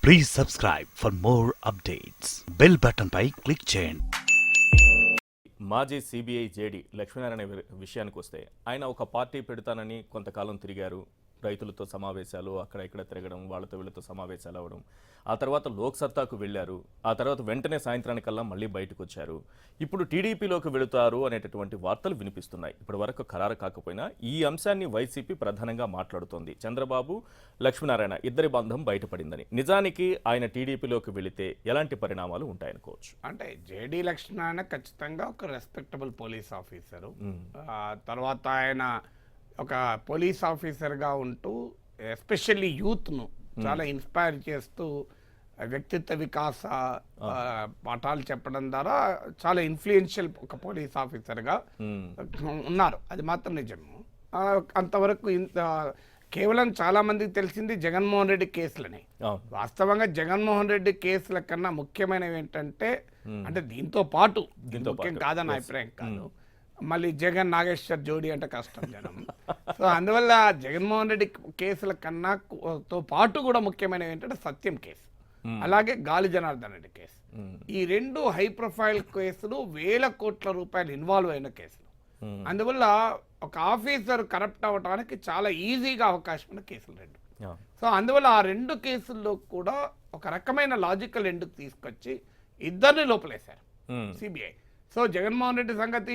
Please subscribe for more updates. Bell button pi click చేయండి. మాజీ CBI JD Lakshminarayana విషయానికి వస్తే ఆయన ఒక పార్టీ పెడతానని కొంతకాలం తిరిగారు. రైతులతో సమావేశాలు అక్కడ ఇక్కడ తిరగడం, వాళ్ళతో వీళ్ళతో సమావేశాలు అవ్వడం. ఆ తర్వాత లోక్సత్తాకు వెళ్ళారు. ఆ తర్వాత వెంటనే సాయంత్రానికల్లా మళ్ళీ బయటకు వచ్చారు. ఇప్పుడు టీడీపీలోకి వెళుతారు అనేటటువంటి వార్తలు వినిపిస్తున్నాయి. ఇప్పటి వరకు ఖరారు కాకపోయినా ఈ అంశాన్ని వైసీపీ ప్రధానంగా మాట్లాడుతోంది. చంద్రబాబు, లక్ష్మీనారాయణ ఇద్దరి బంధం బయటపడిందని. నిజానికి ఆయన టీడీపీలోకి వెళితే ఎలాంటి పరిణామాలు ఉంటాయనుకోవచ్చు? అంటే జేడీ లక్ష్మీనారాయణ ఖచ్చితంగా ఒక రెస్పెక్టబుల్ పోలీస్ ఆఫీసరు. తర్వాత ఆయన ఒక పోలీస్ ఆఫీసర్గా ఉంటూ ఎస్పెషల్లీ యూత్ను చాలా ఇన్స్పైర్ చేస్తూ వ్యక్తిత్వ వికాస పాఠాలు చెప్పడం ద్వారా చాలా ఇన్ఫ్లుయెన్షియల్ ఒక పోలీస్ ఆఫీసర్గా ఉన్నారు. అది మాత్రం నిజము. అంతవరకు కేవలం చాలా మందికి తెలిసింది జగన్మోహన్ రెడ్డి కేసులని. వాస్తవంగా జగన్మోహన్ రెడ్డి కేసుల కన్నా ముఖ్యమైనవి ఏంటంటే, అంటే దీంతో పాటు ముఖ్యం కాదని అభిప్రాయం కాదు, మళ్ళీ జగన్ నాగేశ్వర్ జోడీ అంటే కష్టం జనం. సో అందువల్ల జగన్మోహన్ రెడ్డి కేసుల కన్నా తో పాటు కూడా ముఖ్యమైనవి ఏంటంటే సత్యం కేసు, అలాగే గాలి జనార్దన్ రెడ్డి కేసు. ఈ రెండు హై ప్రొఫైల్ కేసులు, వేల కోట్ల రూపాయలు ఇన్వాల్వ్ అయిన కేసులు. అందువల్ల ఒక ఆఫీసర్ కరప్ట్ అవ్వడానికి చాలా ఈజీగా అవకాశం ఉన్న కేసులు రెండు. సో అందువల్ల ఆ రెండు కేసుల్లో కూడా ఒక రకమైన లాజికల్ ఎండ్కి తీసుకొచ్చి ఇద్దరిని లోపలేశారు సిబిఐ. సో జగన్మోహన్ రెడ్డి సంగతి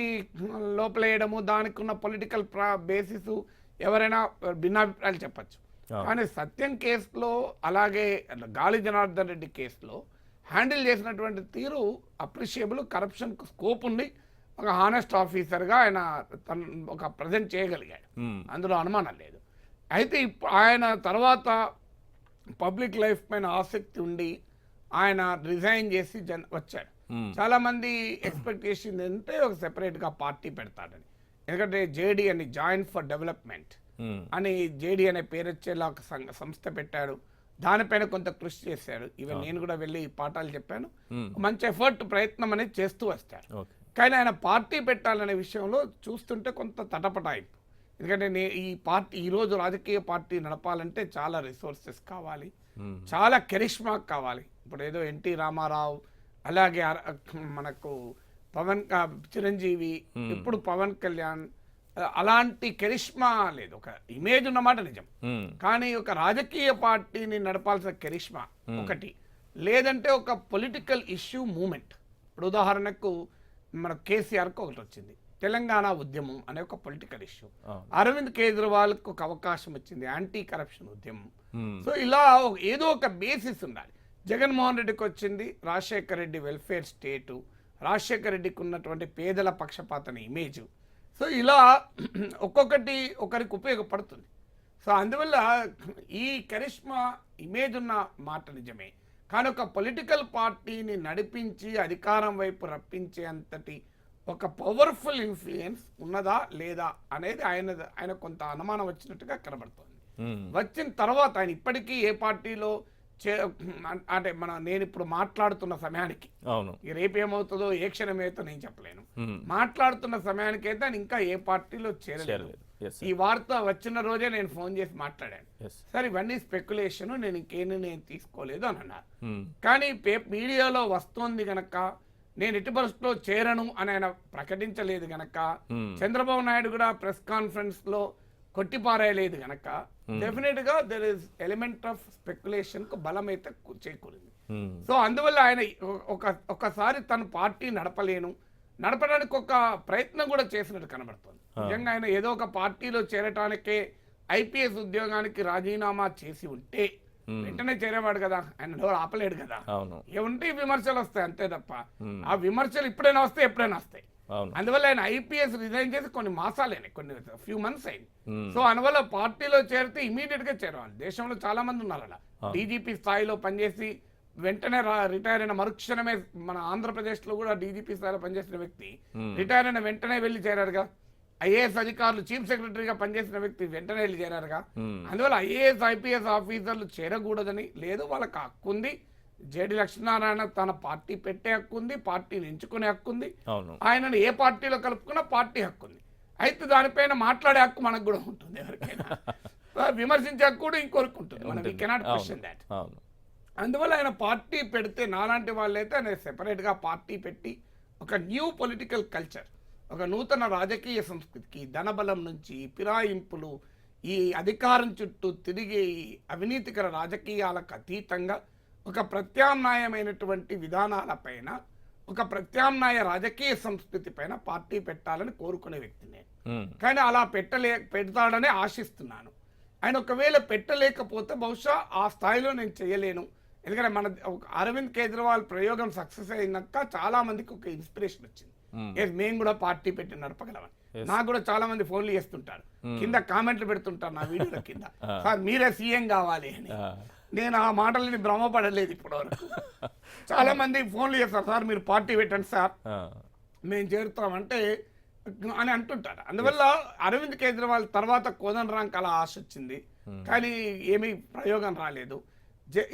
లోపలేయడము, దానికి ఉన్న పొలిటికల్ బేసిస్ ఎవరైనా భిన్నాభిప్రాయాలు చెప్పచ్చు. కానీ సత్యం కేసులో, అలాగే గాలి జనార్దన్ రెడ్డి కేసులో హ్యాండిల్ చేసినటువంటి తీరు అప్రిషియబుల్. కరప్షన్కు స్కోప్ ఉంది. ఒక హానెస్ట్ ఆఫీసర్గా ఆయన ఒక ప్రజెంట్ చేయగలిగాడు, అందులో అనుమానం లేదు. అయితే ఆయన తర్వాత పబ్లిక్ లైఫ్ పైన ఆసక్తి ఉండి ఆయన రిజైన్ చేసి వచ్చాడు. చాలా మంది ఎక్స్పెక్ట్ చేసింది అంటే ఒక సెపరేట్గా పార్టీ పెడతాడని. ఎందుకంటే జేడీ అని, జాయింట్ ఫర్ డెవలప్మెంట్ అని జేడీ అనే పేరు వచ్చేలా ఒక సంస్థ పెట్టాడు. దానిపైన కొంత కృషి చేశాడు. ఈవెన్ నేను కూడా వెళ్ళి పాఠాలు చెప్పాను. మంచి ఎఫర్ట్, ప్రయత్నం అనేది చేస్తూ వస్తాడు. కానీ ఆయన పార్టీ పెట్టాలనే విషయంలో చూస్తుంటే కొంత తటపటాయింపు. ఎందుకంటే ఈరోజు రాజకీయ పార్టీ నడపాలంటే చాలా రిసోర్సెస్ కావాలి, చాలా కెరిష్మా కావాలి. ఇప్పుడు ఏదో ఎన్టీ రామారావు, అలాగే మనకు చిరంజీవి, ఇప్పుడు పవన్ కళ్యాణ్, అలాంటి కెరిష్మా లేదు. ఒక ఇమేజ్ ఉన్నమాట నిజం, కానీ ఒక రాజకీయ పార్టీని నడపాల్సిన కెరిష్మా ఒకటి, లేదంటే ఒక పొలిటికల్ ఇష్యూ మూమెంట్. ఇప్పుడు ఉదాహరణకు మన కేసీఆర్కి ఒకటి వచ్చింది, తెలంగాణ ఉద్యమం అనే ఒక పొలిటికల్ ఇష్యూ. అరవింద్ కేజ్రీవాల్కి ఒక అవకాశం వచ్చింది, యాంటీ కరప్షన్ ఉద్యమం. సో ఇలా ఏదో ఒక బేసిస్ ఉండాలి. జగన్మోహన్ రెడ్డికి వచ్చింది రాజశేఖర రెడ్డి వెల్ఫేర్ స్టేటు, రాజశేఖర రెడ్డికి ఉన్నటువంటి పేదల పక్షపాతన ఇమేజ్. సో ఇలా ఒక్కొక్కటి ఒకరికి ఉపయోగపడుతుంది. సో అందువల్ల ఈ కరిష్మా ఇమేజ్ ఉన్న మాట నిజమే, కానీ ఒక పొలిటికల్ పార్టీని నడిపించి అధికారం వైపు రప్పించే అంతటి ఒక పవర్ఫుల్ ఇన్ఫ్లుయెన్స్ ఉన్నదా లేదా అనేది ఆయన కొంత అనుమానం వచ్చినట్టుగా కనబడుతుంది. వచ్చిన తర్వాత ఆయన ఇప్పటికీ ఏ పార్టీలో అంటే నేను ఇప్పుడు మాట్లాడుతున్న సమయానికి, రేపు ఏమవుతుందో ఏ క్షణం ఏమవుతుందో నేను చెప్పలేను. మాట్లాడుతున్న సమయానికి అయితే ఆయన ఇంకా ఏ పార్టీలో చేరలేదు. ఈ వార్త వచ్చిన రోజే నేను ఫోన్ చేసి మాట్లాడాను, సరే ఇవన్నీ స్పెక్యులేషన్, నేను ఇంకేమీ నేను తీసుకోలేదు అని అన్నారు. కానీ మీడియాలో వస్తోంది గనక, నేను ఎట్టి పరిస్థితుల్లో చేరను అని ఆయన ప్రకటించలేదు గనక, చంద్రబాబు నాయుడు కూడా ప్రెస్ కాన్ఫరెన్స్ లో కొట్టిపారేయలేదు గనక, డెఫినెట్ గా there is element of speculation కు బలం అయితే చేకూరింది. సో అందువల్ల ఆయన ఒకసారి తన పార్టీ నడపడానికి ఒక ప్రయత్నం కూడా చేసినట్టు కనబడుతుంది. నిజంగా ఆయన ఏదో ఒక పార్టీలో చేరటానికే ఐపీఎస్ ఉద్యోగానికి రాజీనామా చేసి ఉంటే వెంటనే చేరేవాడు కదా, ఆయన ఎవరు ఆపలేడు కదా. ఏముంటే విమర్శలు వస్తాయి అంతే తప్ప, ఆ విమర్శలు ఇప్పుడైనా వస్తాయి, ఎప్పుడైనా వస్తాయి. అందువల్ల ఆయన ఐపీఎస్ రిజైన్ చేసి కొన్ని మాసాలైనాయి, కొన్ని ఫ్యూ మంత్స్ అయింది. సో అందువల్ల పార్టీలో చేరితే ఇమీడియట్ గా చేరవాలి. దేశంలో చాలా మంది ఉన్నారు అలా, డీజీపీ స్థాయిలో పనిచేసి వెంటనే రిటైర్ అయిన మరుక్షణమే, మన ఆంధ్రప్రదేశ్ లో కూడా డీజీపీ స్థాయిలో పనిచేసిన వ్యక్తి రిటైర్ అయిన వెంటనే వెళ్ళి చేరారుగా. ఐఏఎస్ అధికారులు, చీఫ్ సెక్రటరీగా పనిచేసిన వ్యక్తి వెంటనే వెళ్ళి చేరారుగా. అందువల్ల ఐఏఎస్ ఐపీఎస్ ఆఫీసర్లు చేరకూడదని లేదు, వాళ్ళకి హక్కు ఉంది. జేడీ లక్ష్మీనారాయణ తన పార్టీ పెట్టే హక్కు ఉంది, పార్టీని ఎంచుకునే హక్కు ఉంది, ఆయనను ఏ పార్టీలో కలుపుకున్నా పార్టీ హక్కు ఉంది. అయితే దానిపైన మాట్లాడే హక్కు మనకు కూడా ఉంటుంది, ఎవరికైనా విమర్శించే హక్కు కూడా ఇంకొకరికి ఉంటుంది. మనం వి కెనాట్ క్వశ్చన్ దాట్. అందువల్ల ఆయన పార్టీ పెడితే నాలాంటి వాళ్ళైతే ఆయన సెపరేట్గా పార్టీ పెట్టి ఒక న్యూ పొలిటికల్ కల్చర్, ఒక నూతన రాజకీయ సంస్కృతికి ధనబలం నుంచి ఫిరాయింపులు, ఈ అధికారం చుట్టూ తిరిగే ఈ అవినీతికర రాజకీయాలకు అతీతంగా ఒక ప్రత్యామ్నాయమైనటువంటి విధానాలపైన, ఒక ప్రత్యామ్నాయ రాజకీయ సంస్కృతి పైన పార్టీ పెట్టాలని కోరుకునే వ్యక్తి నేను. కానీ అలా పెడతాడని ఆశిస్తున్నాను. ఆయన ఒకవేళ పెట్టలేకపోతే బహుశా ఆ స్థాయిలో నేను చేయలేను. ఎందుకంటే మన అరవింద్ కేజ్రీవాల్ ప్రయోగం సక్సెస్ అయినాక చాలా మందికి ఒక ఇన్స్పిరేషన్ వచ్చింది, మేము కూడా పార్టీ పెట్టి నడపగలమని. నాకు కూడా చాలా మంది ఫోన్లు చేస్తుంటారు, కింద కామెంట్లు పెడుతుంటారు నా వీడియోల కింద, సార్ మీరే సీఎం కావాలి అని. నేను ఆ మాటలని భ్రమపడలేదు ఇప్పటివరకు. చాలా మంది ఫోన్లు చేస్తారు, సార్ మీరు పార్టీ పెట్టండి సార్ మేము చేరుతామంటే అని అంటుంటారు. అందువల్ల అరవింద్ కేజ్రీవాల్ తర్వాత కోదండరాంకి అలా ఆశ వచ్చింది, కానీ ఏమీ ప్రయోగం రాలేదు.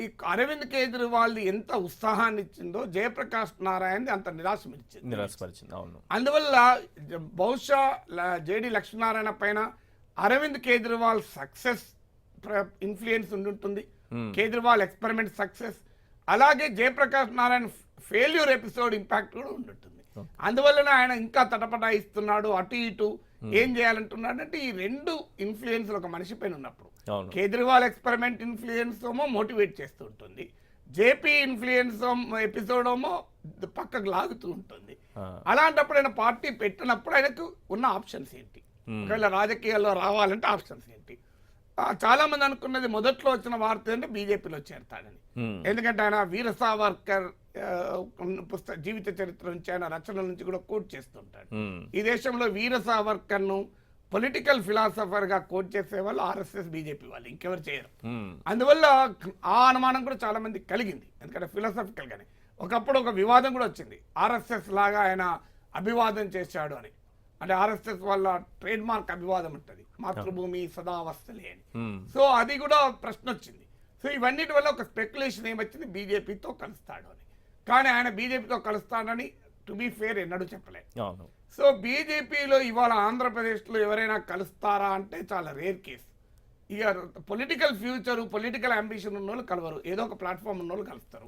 ఈ అరవింద్ కేజ్రీవాల్ ఎంత ఉత్సాహాన్ని ఇచ్చిందో జయప్రకాష్ నారాయణ్ అంత నిరాశపరిచింది. అవును. అందువల్ల బహుశా జేడి లక్ష్మీనారాయణ పైన అరవింద్ కేజ్రీవాల్ సక్సెస్ ఇన్ఫ్లుయెన్స్ ఉండుంటుంది, కేజ్రీవాల్ ఎక్స్పెరిమెంట్ సక్సెస్, అలాగే Jayaprakash Narayan failure episode impact కూడా ఉండుంటుంది. అందువల్లనే ఆయన ఇంకా తటపటాయిస్తున్నాడు, అటు ఇటు ఏం చేయాలంటున్నాడు అంటే ఈ రెండు ఇన్ఫ్లుయెన్స్ ఒక మనిషి పైన ఉన్నప్పుడు కేజ్రీవాల్ ఎక్స్పెరిమెంట్ ఇన్ఫ్లుయెన్స్ ఏమో మోటివేట్ చేస్తూ ఉంటుంది, జేపీ ఇన్ఫ్లుయెన్స్ ఎపిసోడ్ ఏమో పక్కకు లాగుతూ ఉంటుంది. అలాంటప్పుడు ఆయన పార్టీ పెట్టినప్పుడు ఆయనకు ఉన్న ఆప్షన్స్ ఏంటి, ఒకవేళ రాజకీయాల్లో రావాలంటే ఆప్షన్స్ ఏంటి? చాలా మంది అనుకున్నది మొదట్లో వచ్చిన వార్త అంటే బీజేపీలో చేరతాడని. ఎందుకంటే ఆయన వీర సావర్కర్ జీవిత చరిత్ర నుంచి, ఆయన రచనల నుంచి కూడా కోట్ చేస్తుంటాడు. ఈ దేశంలో వీర సావర్కర్ ను పొలిటికల్ ఫిలాసఫర్ గా కోట్ చేసే వాళ్ళు ఆర్ఎస్ఎస్ బీజేపీ వాళ్ళు, ఇంకెవరు చేయరు. అందువల్ల ఆ అనుమానం కూడా చాలా మంది కలిగింది. ఎందుకంటే ఫిలాసఫికల్ గానే ఒకప్పుడు ఒక వివాదం కూడా వచ్చింది, ఆర్ఎస్ఎస్ లాగా ఆయన అభివాదం చేశాడు అని. అంటే ఆర్ఎస్ఎస్ వాళ్ళ ట్రేడ్ మార్క్ అభివాదం ఉంటుంది, మాతృభూమి సదావస్థలే అని. సో అది కూడా ప్రశ్న వచ్చింది. సో ఇవన్నిటి వల్ల ఒక స్పెక్యులేషన్ ఏమొచ్చింది, బీజేపీతో కలుస్తాడు అని. కానీ ఆయన బీజేపీతో కలుస్తాడని టు బీ ఫేర్ ఎన్నడూ చెప్పలేదు. సో బీజేపీలో ఇవాళ ఆంధ్రప్రదేశ్లో ఎవరైనా కలుస్తారా అంటే చాలా రేర్ కేసు. ఇక పొలిటికల్ ఫ్యూచర్, పొలిటికల్ అంబిషన్ ఉన్న వాళ్ళు కలవరు, ఏదో ఒక ప్లాట్ఫామ్ ఉన్న వాళ్ళు కలుస్తారు.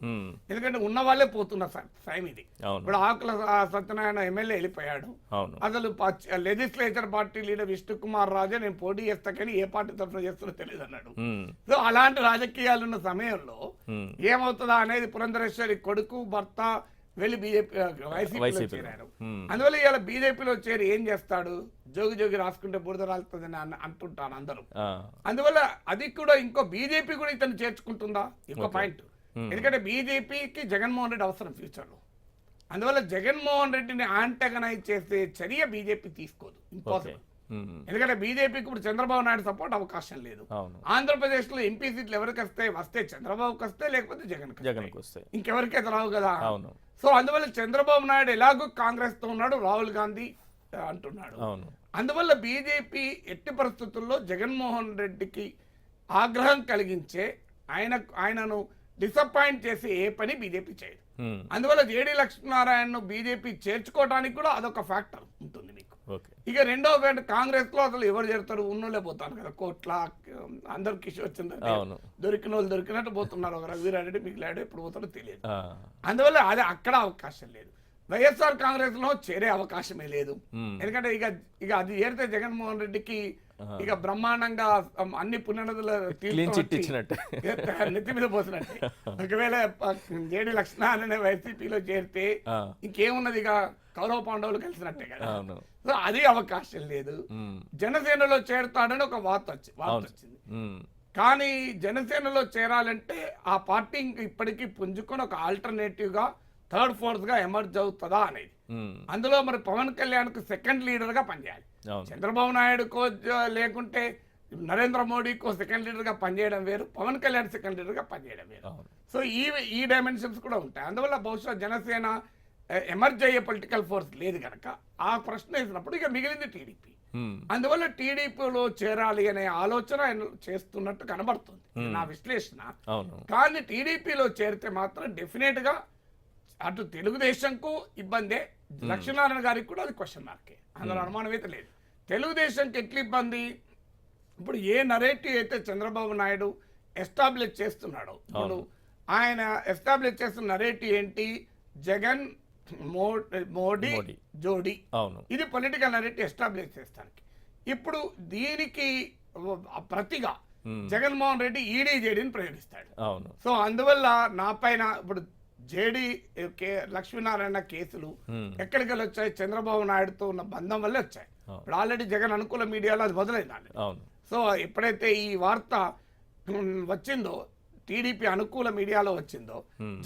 ఎందుకంటే ఉన్న వాళ్ళే పోతున్న టైం ఇది. ఇప్పుడు ఆకుల సత్యనారాయణ ఎమ్మెల్యే వెళ్ళిపోయాడు, అసలు legislature party leader Vishnu Kumar రాజే నేను పోటీ చేస్తా కానీ ఏ పార్టీ తరఫున చేస్తున్నా తెలియదు అన్నాడు. సో అలాంటి రాజకీయాలు ఉన్న సమయంలో ఏమవుతుందా అనేది పురంధరేశ్వరి కొడుకు భర్త వెళ్ళి వైసీపీలో చేరారు. అందువల్ల ఇవాళ బీజేపీలో చేరి ఏం చేస్తాడు, జోగి జోగి రాసుకుంటే బురద రాలుతుందని అంటుంటాను అందరూ. అందువల్ల అది కూడా ఇంకో బీజేపీ కూడా ఇతను చేర్చుకుంటుందా ఇంకో పాయింట్. ఎందుకంటే బీజేపీకి జగన్మోహన్ రెడ్డి అవసరం ఫ్యూచర్ లో. అందువల్ల జగన్మోహన్ రెడ్డిని యాంటగనైజ్ చేసే చర్య బీజేపీ తీసుకోదు, ఇంపాసిబుల్. ఎందుకంటే బీజేపీకి ఇప్పుడు చంద్రబాబు నాయుడు సపోర్ట్ అవకాశం లేదు. ఆంధ్రప్రదేశ్ లో ఎంపీ సీట్లు ఎవరికి వస్తే చంద్రబాబుకి వస్తే, లేకపోతే జగన్కి వస్తాయి, ఇంకెవరికైతే రావు కదా. సో అందువల్ల చంద్రబాబు నాయుడు ఎలాగో కాంగ్రెస్ తో ఉన్నాడు, రాహుల్ గాంధీ అంటున్నాడు. అందువల్ల బీజేపీ ఎట్టి పరిస్థితుల్లో జగన్మోహన్ రెడ్డికి ఆగ్రహం కలిగించే, ఆయనను డిసప్పాయింట్ చేసే ఏ పని బీజేపీ చేయదు. అందువల్ల జేడీ లక్ష్మీనారాయణను బీజేపీ చేర్చుకోవడానికి కూడా అదొక ఫ్యాక్టర్ ఉంటుంది మీకు. ఇక రెండో కాంగ్రెస్ లో అసలు ఎవరు చేరుతారు, ఉన్నోళ్ళే పోతారు కదా, కోట్ల అందరు కిషోర్ చంద్ర దొరికిన వాళ్ళు దొరికినట్టు పోతున్నారు. ఒక రఘువీరారెడ్డి మిగిలాడు, ఎప్పుడు పోతాడో తెలియదు. అందువల్ల అది అక్కడ అవకాశం లేదు. వైఎస్ఆర్ కాంగ్రెస్ లో చేరే అవకాశమే లేదు. ఎందుకంటే ఇక అది చేరితే జగన్మోహన్ రెడ్డికి ఇక బ్రహ్మాండంగా అన్ని పుణ్యనదుల నెత్తి మీద పోతున్నట్టే. ఒకవేళ జేడి లక్ష్మణ వైసీపీలో చేరితే ఇంకేమున్నది, ఇక కౌరవ పాండవులు కలిసినట్టే కదా. సో అది అవకాశం లేదు. జనసేనలో చేరుతాడని ఒక వార్త వచ్చింది. కానీ జనసేనలో చేరాలంటే ఆ పార్టీ ఇప్పటికీ పుంజుకొని ఒక ఆల్టర్నేటివ్ గా థర్డ్ ఫోర్త్ గా ఎమర్జ్ అవుతుందా అనేది. అందులో మరి పవన్ కళ్యాణ్ కు సెకండ్ లీడర్ గా పనిచేయాలి. చంద్రబాబు నాయుడుకో లేకుంటే నరేంద్ర మోడీకో సెకండ్ లీడర్ గా పనిచేయడం వేరు, పవన్ కళ్యాణ్ సెకండ్ లీడర్ గా పనిచేయడం వేరు. సో ఈ డైమెన్షన్స్ కూడా ఉంటాయి. అందువల్ల బహుశా జనసేన ఎమర్జ్ అయ్యే పొలిటికల్ ఫోర్స్ లేదు కనుక ఆ ప్రశ్న వేసినప్పుడు ఇక మిగిలింది టీడీపీ. అందువల్ల టీడీపీలో చేరాలి అనే ఆలోచన చేస్తున్నట్టు కనబడుతుంది నా విశ్లేషణ. కానీ టీడీపీలో చేరితే మాత్రం డెఫినెట్ గా అటు తెలుగుదేశంకు ఇబ్బందే, లక్ష్మీనారాయణ గారికి కూడా అది క్వశ్చన్ మార్కే, అందులో అనుమానం అయితే లేదు. తెలుగుదేశంకి ఎట్లా ఇబ్బంది, ఇప్పుడు ఏ నరేటివ్ అయితే చంద్రబాబు నాయుడు ఎస్టాబ్లిష్ చేస్తున్నాడో, ఇప్పుడు ఆయన ఎస్టాబ్లిష్ చేస్తున్న నరేటివ్ ఏంటి? జగన్ మోడీ మోడీ. జోడీ. అవును. ఇది పొలిటికల్ నరేటివ్ ఎస్టాబ్లిష్ చేస్తానికి. ఇప్పుడు దీనికి ప్రతిగా జగన్మోహన్ రెడ్డి ఈడీ జేడీని ప్రయోగిస్తాడు. అవును. సో అందువల్ల నా పైన ఇప్పుడు జేడీ లక్ష్మీనారాయణ కేసులు ఎక్కడికి వెళ్ళి వచ్చాయి? చంద్రబాబు నాయుడుతో ఉన్న బంధం వల్లే వచ్చాయి. ఇప్పుడు ఆల్రెడీ జగన్ అనుకూల మీడియాలో అది మొదలైంది. అవును. సో ఎప్పుడైతే ఈ వార్త వచ్చిందో, టీడీపీ అనుకూల మీడియాలో వచ్చిందో,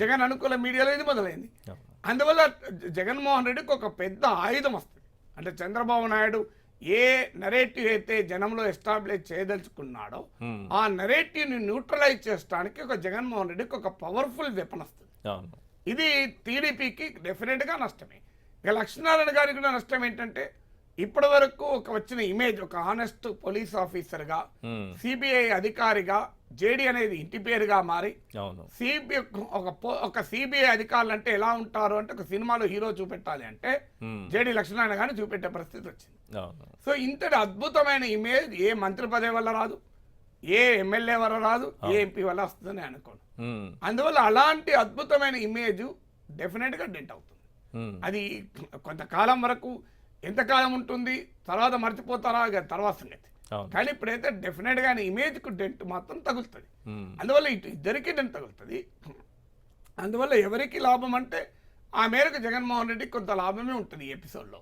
జగన్ అనుకూల మీడియాలో ఇది మొదలైంది. అందువల్ల జగన్మోహన్ రెడ్డికి ఒక పెద్ద ఆయుధం వస్తుంది. అంటే చంద్రబాబు నాయుడు ఏ నరేటివ్ అయితే జనంలో ఎస్టాబ్లిష్ చేయదలుచుకున్నాడో ఆ నరేటివ్ ని న్యూట్రలైజ్ చేయడానికి ఒక జగన్మోహన్ రెడ్డికి ఒక పవర్ఫుల్ వెపన్ వస్తుంది. ఇది టీడీపీకి డెఫినెట్ గా నష్టమే. ఇక లక్ష్మీనారాయణ గారికి కూడా నష్టం ఏంటంటే ఇప్పటి వరకు ఒక వచ్చిన ఇమేజ్, ఒక ఆనెస్ట్ పోలీస్ ఆఫీసర్ గా, సిబిఐ అధికారిగా జేడీ అనేది ఇంటి పేరుగా మారి, సిబిఐ ఒక సిబిఐ అధికారులు అంటే ఎలా ఉంటారు అంటే ఒక సినిమాలో హీరో చూపెట్టాలి అంటే జేడీ లక్ష్మీనారాయణ గారిని చూపెట్టే పరిస్థితి వచ్చింది. సో ఇంతటి అద్భుతమైన ఇమేజ్ ఏ మంత్రి పదవి వల్ల రాదు, ఏ ఎమ్మెల్యే వల్ల రాదు, ఏ ఎంపీ వల్ల వస్తుందని అనుకోను. అందువల్ల అలాంటి అద్భుతమైన ఇమేజ్ డెఫినెట్ గా డెంట్ అవుతుంది. అది కొంతకాలం వరకు ఎంతకాలం ఉంటుంది, తర్వాత మర్చిపోతారా తర్వాత సంగతి. కానీ ఇప్పుడైతే డెఫినెట్ గా ఇమేజ్ కు డెంట్ మాత్రం తగులుతుంది. అందువల్ల ఇద్దరికి డెంట్ తగులుతుంది. అందువల్ల ఎవరికి లాభం అంటే ఆ మేరకు జగన్మోహన్ రెడ్డి కొంత లాభమే ఉంటుంది ఈ ఎపిసోడ్ లో.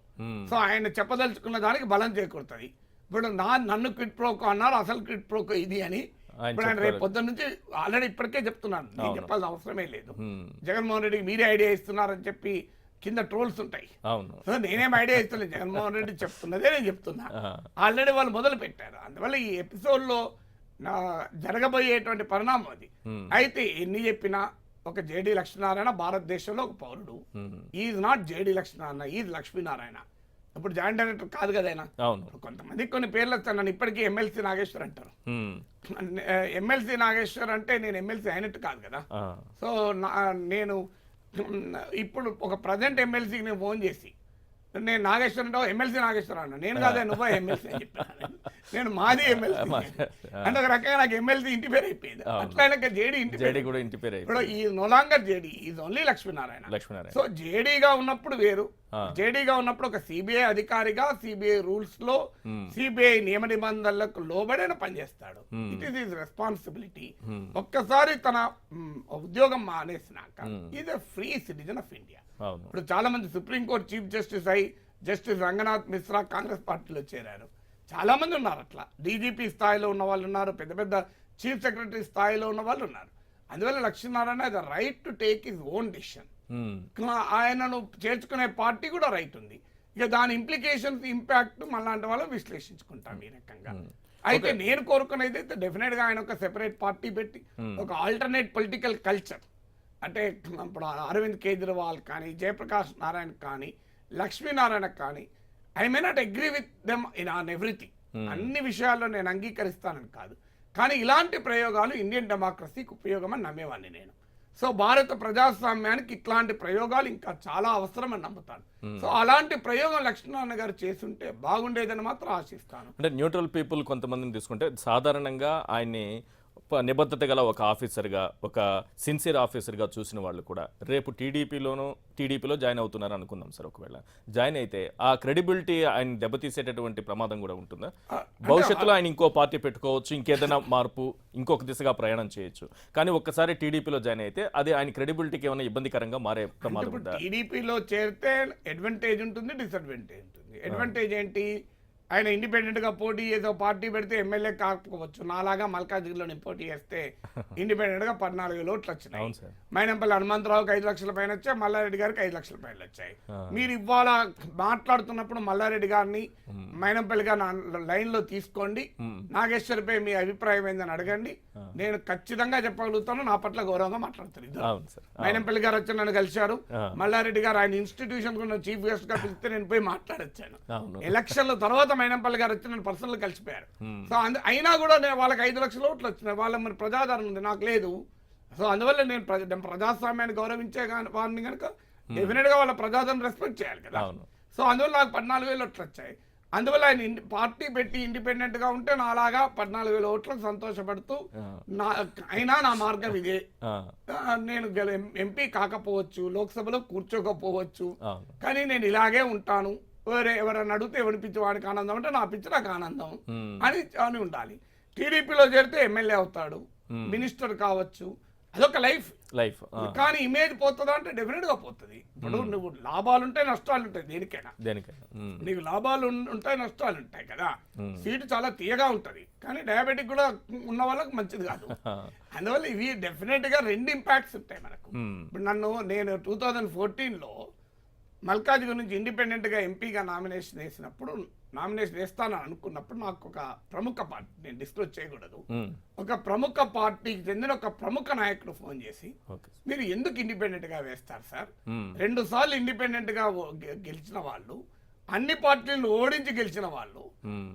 సో ఆయన చెప్పదలుచుకున్న దానికి బలం చేకూరుతుంది. ఇప్పుడు నన్ను క్విట్ ప్రోకో అన్నారు, అసలు క్విట్ ప్రోకో ఇది అని ఇప్పుడు ఆయన రేపు పొద్దున్న నుంచి ఆల్రెడీ ఇప్పటికే చెప్తున్నాను, నేను చెప్పాల్సిన అవసరమే లేదు. జగన్మోహన్ రెడ్డికి మీరే ఐడియా ఇస్తున్నారని చెప్పి కింద ట్రోల్స్ ఉంటాయి. సో నేనేం ఐడియా ఇస్తలేదు, జగన్మోహన్ రెడ్డి చెప్తున్నదే నేను చెప్తున్నా. ఆల్రెడీ వాళ్ళు మొదలు పెట్టారు. అందువల్ల ఈ ఎపిసోడ్ లో జరగబోయేటువంటి పరిణామం అది. అయితే ఎన్ని చెప్పినా ఒక జేడీ లక్ష్మీనారాయణ భారతదేశంలో ఒక పౌరుడు. Is not JD Lakshminarayana, is Lakshminarayana. ఇప్పుడు జాయింట్ డైరెక్టర్ కాదు కదా ఆయన. కొంతమంది కొన్ని పేర్లు వస్తాను, నన్ను ఇప్పటికీ ఎమ్మెల్సీ నాగేశ్వర్ అంటారు. ఎమ్మెల్సీ నాగేశ్వర్ అంటే నేను ఎమ్మెల్సీ అయినట్టు కాదు కదా. సో నేను ఇప్పుడు ఒక ప్రజెంట్ ఎమ్మెల్సీకి నేను ఫోన్ చేసి నేను నాగేశ్వర్ అంటే ఎమ్మెల్సీ నాగేశ్వర అన్నా, నేను కాదా నువ్వా ఎమ్మెల్సీ అని చెప్పాను. నేను మాది ఎమ్మెల్సీ అంటే ఒక రకంగా నాకు ఎమ్మెల్సీ ఇంటి పేరు అయిపోయింది. అట్లా జేడీ ఇంటి పేరు ఇప్పుడు ఈ no longer JD is only Lakshminarayana. So జేడీగా ఉన్నప్పుడు వేరు, జేడీగా ఉన్నప్పుడు ఒక సిబిఐ అధికారిగా సిబిఐ రూల్స్ లో సిబిఐ నియమ నిబంధనలకు లోబడిన పనిచేస్తాడు. It is his responsibility. ఒక్కసారి తన ఉద్యోగం మానేసినాక is a free citizen of India. ఇప్పుడు చాలా మంది సుప్రీంకోర్టు చీఫ్ జస్టిస్ అయి జస్టిస్ రంగనాథ్ మిశ్రా కాంగ్రెస్ పార్టీలో చేరారు. చాలా మంది ఉన్నారు, అట్లా డీజీపీ స్థాయిలో ఉన్న వాళ్ళు ఉన్నారు, పెద్ద పెద్ద చీఫ్ సెక్రటరీ స్థాయిలో ఉన్న వాళ్ళు ఉన్నారు. అందువల్ల Lakshminarayana the right to take his own decision. ఆయనను చేర్చుకునే పార్టీ కూడా రైట్ ఉంది. ఇక దాని ఇంప్లికేషన్స్ ఇంపాక్ట్ మళ్ళాంటి వాళ్ళు విశ్లేషించుకుంటాం ఈ రకంగా. అయితే నేను కోరుకునేది అయితే డెఫినెట్ గా ఆయన ఒక సెపరేట్ పార్టీ పెట్టి ఒక ఆల్టర్నేట్ పొలిటికల్ కల్చర్, అంటే ఇప్పుడు అరవింద్ కేజ్రీవాల్ కానీ, జయప్రకాష్ నారాయణ కానీ, లక్ష్మీనారాయణ కానీ, I may not agree with them in on everything. అన్ని విషయాల్లో నేను అంగీకరిస్తానని కాదు, కానీ ఇలాంటి ప్రయోగాలు ఇండియన్ డెమోక్రసీకి ఉపయోగం అని నమ్మేవాడిని నేను. సో భారత ప్రజాస్వామ్యానికి ఇట్లాంటి ప్రయోగాలు ఇంకా చాలా అవసరం అని నమ్ముతాను. సో అలాంటి ప్రయోగం లక్ష్మీనారాయణ గారు చేస్తుంటే బాగుండేదని మాత్రం ఆశిస్తాను. అంటే న్యూట్రల్ పీపుల్ కొంతమందిని తీసుకుంటే సాధారణంగా ఆయన్ని నిబద్ధత గల ఒక ఆఫీసర్గా, ఒక సిన్సియర్ ఆఫీసర్గా చూసిన వాళ్ళు కూడా రేపు టీడీపీలో జాయిన్ అవుతున్నారు అనుకుందాం సార్. ఒకవేళ జాయిన్ అయితే ఆ క్రెడిబిలిటీ ఆయన దెబ్బతీసేటటువంటి ప్రమాదం కూడా ఉంటుందా? భవిష్యత్తులో ఆయన ఇంకో పార్టీ పెట్టుకోవచ్చు, ఇంకేదైనా మార్పు, ఇంకొక దిశగా ప్రయాణం చేయొచ్చు. కానీ ఒక్కసారి టీడీపీలో జాయిన్ అయితే అది ఆయన క్రెడిబిలిటీకి ఏమైనా ఇబ్బందికరంగా మారే ప్రమాదం ఉందా? టీడీపీలో చేరితే అడ్వాంటేజ్ ఉంటుంది, డిసడ్వాంటేజ్ ఉంటుంది. అడ్వాంటేజ్ ఏంటి? ఆయన ఇండిపెండెంట్ గా పోటీ చేసే పార్టీ పెడితే ఎమ్మెల్యే కాకపోవచ్చు. నాలాగా మల్కాజ్గిరిలో నేను పోటీ చేస్తే ఇండిపెండెంట్ గా 14,000 ఓట్లు వచ్చినాయి. మైనంపల్లి హనుమంతరావుకి 5 లక్షల పైన వచ్చాయి, మల్లారెడ్డి గారికి 5 లక్షల పైన వచ్చాయి. మీరు ఇవాళ మాట్లాడుతున్నప్పుడు మల్లారెడ్డి గారిని, మైనంపల్లి గారిని లైన్ లో తీసుకోండి, నాగేశ్వరిపై మీ అభిప్రాయం ఏందని అడగండి. నేను ఖచ్చితంగా చెప్పగలుగుతాను, నా పట్ల గౌరవంగా మాట్లాడతారు. మైనంపల్లి గారు వచ్చి నన్ను కలిశారు, మల్లారెడ్డి గారు ఆయన ఇన్స్టిట్యూషన్ కు చీఫ్ గెస్ట్ గా పిలిస్తే నేను పోయి మాట్లాడొచ్చాను. ఎలక్షన్ల తర్వాత మైనంపల్లి గారు వచ్చి నన్ను పర్సనల్ కలిసిపోయారు. సో అయినా కూడా నేను వాళ్ళకి 5 లక్షల ఓట్లు వచ్చినాయి. వాళ్ళ మరి ప్రజాదరణ ఉంది, నాకు లేదు. సో అందువల్ల నేను ప్రజాస్వామ్యాన్ని గౌరవించే వారిని కనుక డెఫినెట్ గా వాళ్ళ ప్రజాదరణ రెస్పెక్ట్ చేయాలి కదా. సో అందువల్ల నాకు 14,000 ఓట్లు వచ్చాయి. అందువల్ల ఆయన పార్టీ పెట్టి ఇండిపెండెంట్ గా ఉంటే నాలాగా 14,000 ఓట్లకు సంతోషపడుతూ అయినా నా మార్గం ఇదే. నేను ఎంపీ కాకపోవచ్చు, లోక్సభలో కూర్చోకపోవచ్చు, కానీ నేను ఇలాగే ఉంటాను. ఎవరైనా అడిగితే ఎవరి పిచ్చి వాడికి ఆనందం అంటే నా పిచ్చి నాకు ఆనందం అని ఉండాలి. టీడీపీలో చేరితే ఎమ్మెల్యే అవుతాడు, మినిస్టర్ కావచ్చు, అదొక లైఫ్. కానీ ఇమేజ్ పోతుందా అంటే డెఫినెట్ గా పోతుంది. ఇప్పుడు నువ్వు లాభాలు ఉంటాయి, నష్టాలు ఉంటాయి, దేనికైనా నీకు లాభాలు ఉంటాయి, నష్టాలు ఉంటాయి కదా. సీట్ చాలా తీయగా ఉంటది, కానీ డయాబెటిక్ కూడా ఉన్న వాళ్ళకి మంచిది కాదు. అందువల్ల ఇవి డెఫినెట్ గా 2 ఇంపాక్ట్స్ ఉంటాయి మనకు. ఇప్పుడు నేను 2014లో మల్కాజ్గిరి నుంచి ఇండిపెండెంట్ గా ఎంపీగా నామినేషన్ వేస్తానని అనుకున్నప్పుడు నాకు ఒక ప్రముఖ పార్టీ, నేను డిస్క్లోజ్ చేయకూడదు, ఒక ప్రముఖ పార్టీకి చెందిన ఒక ప్రముఖ నాయకుడు ఫోన్ చేసి, మీరు ఎందుకు ఇండిపెండెంట్ గా వేస్తారు సార్? 2 సార్లు ఇండిపెండెంట్ గా గెలిచిన వాళ్ళు, అన్ని పార్టీలను ఓడించి గెలిచిన వాళ్ళు,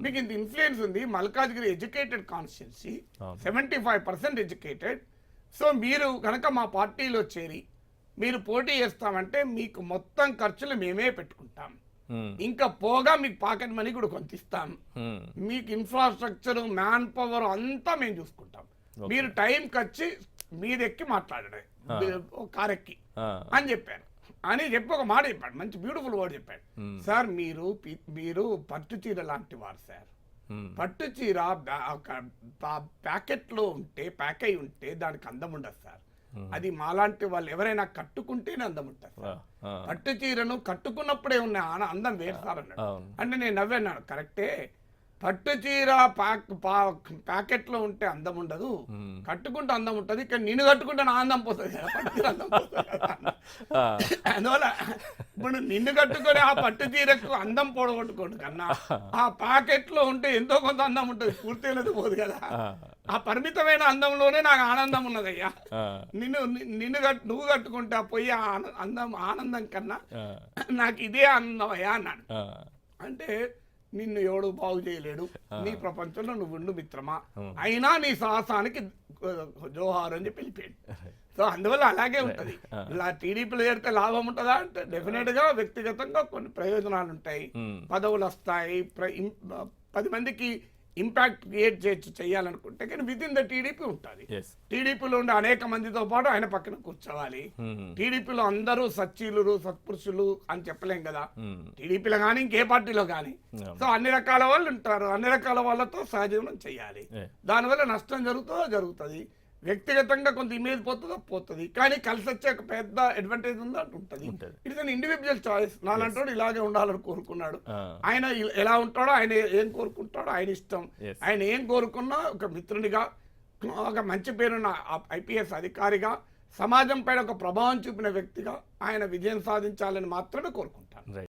మీకు ఇంత ఇన్ఫ్లుయెన్స్ ఉంది. Malkajgiri educated constituency, 75% educated. So మీరు కనుక మా పార్టీలో చేరి మీరు పోటీ చేస్తామంటే మీకు మొత్తం ఖర్చులు మేమే పెట్టుకుంటాం, ఇంకా పోగా మీకు పాకెట్ మనీ కూడా కొంత ఇస్తాం, మీకు ఇన్ఫ్రాస్ట్రక్చర్, మ్యాన్ పవర్ అంతా మేము చూసుకుంటాం, మీరు టైంకి వచ్చి మీదెక్కి మాట్లాడడే కారెక్కి అని చెప్పారు. అని చెప్పి ఒక మాట చెప్పాడు, మంచి బ్యూటిఫుల్ వర్డ్ చెప్పాడు. సార్ మీరు పట్టు చీర లాంటి వారు సార్. పట్టు చీర ప్యాకెట్లో ప్యాక్ అయి ఉంటే దానికి అందం ఉండదు సార్. అది మాలాంటి వాళ్ళు ఎవరైనా కట్టుకుంటేనే అందం ఉంటుంది. పట్టు చీరను కట్టుకున్నప్పుడే ఉన్న అందం వేరు సార్ అన్నాడు. అంటే నేను నవ్వన్నాను, కరెక్టే, పట్టు చీర ప్యాకెట్లో ఉంటే అందం ఉండదు, కట్టుకుంటే అందం ఉంటుంది, కానీ నిన్ను కట్టుకుంటే నా అందం పోతుంది కదా, పట్టు చీర అందం పోతుంది కదా. అందువల్ల ఇప్పుడు నిన్ను కట్టుకొని ఆ పట్టు చీరకు అందం పోడగొట్టుకోండి కన్నా ఆ ప్యాకెట్లో ఉంటే ఎంతో కొంత అందం ఉంటుంది, పూర్తి పోదు కదా. ఆ పరిమితమైన అందంలోనే నాకు ఆనందం ఉన్నదయ్యా. నువ్వు కట్టుకుంటా పోయి ఆనందం కన్నా నాకు ఇదే ఆనందం అయ్యా అన్నాడు. అంటే నిన్ను ఎవడు బాగు చేయలేడు, నీ ప్రపంచంలో నువ్వు ఉండు మిత్రమా, అయినా నీ సాహసానికి జోహార్ అని చెప్పి వెళ్ళిపోయాడు. సో అందువల్ల అలాగే ఉంటది. ఇలా టీడీపీలో చేరితే లాభం ఉంటుందా అంటే డెఫినెట్ గా వ్యక్తిగతంగా కొన్ని ప్రయోజనాలు ఉంటాయి, పదవులు వస్తాయి, 10 మందికి ఇంపాక్ట్ క్రియేట్ చేయాలనుకుంటే, కానీ విత్ ఇన్ ద టీడీపీ ఉంటుంది. టీడీపీలో ఉండే అనేక మందితో పాటు ఆయన పక్కన కూర్చోవాలి. టీడీపీలో అందరూ సచ్చీలురు సత్పురుషులు అని చెప్పలేం కదా, టీడీపీలో కానీ ఇంకే పార్టీలో కానీ. సో అన్ని రకాల వాళ్ళు ఉంటారు, అన్ని రకాల వాళ్ళతో సహజీవనం చేయాలి. దానివల్ల నష్టం జరుగుతుంది, వ్యక్తిగతంగా కొంత ఇమేజ్ పోతుంది, కానీ కలిసి వచ్చే ఒక పెద్ద అడ్వాంటేజ్ ఉంది అంటుంటది. It's an individual choice. నాలంటాడు ఇలాగే ఉండాలని కోరుకున్నాడు, ఆయన ఎలా ఉంటాడో, ఆయన ఏం కోరుకుంటాడో ఆయన ఇష్టం. ఆయన ఏం కోరుకున్నా ఒక మిత్రునిగా, ఒక మంచి పేరున్న IPS అధికారిగా, సమాజం పైన ఒక ప్రభావం చూపిన వ్యక్తిగా ఆయన విజయం సాధించాలని మాత్రమే కోరుకుంటాను.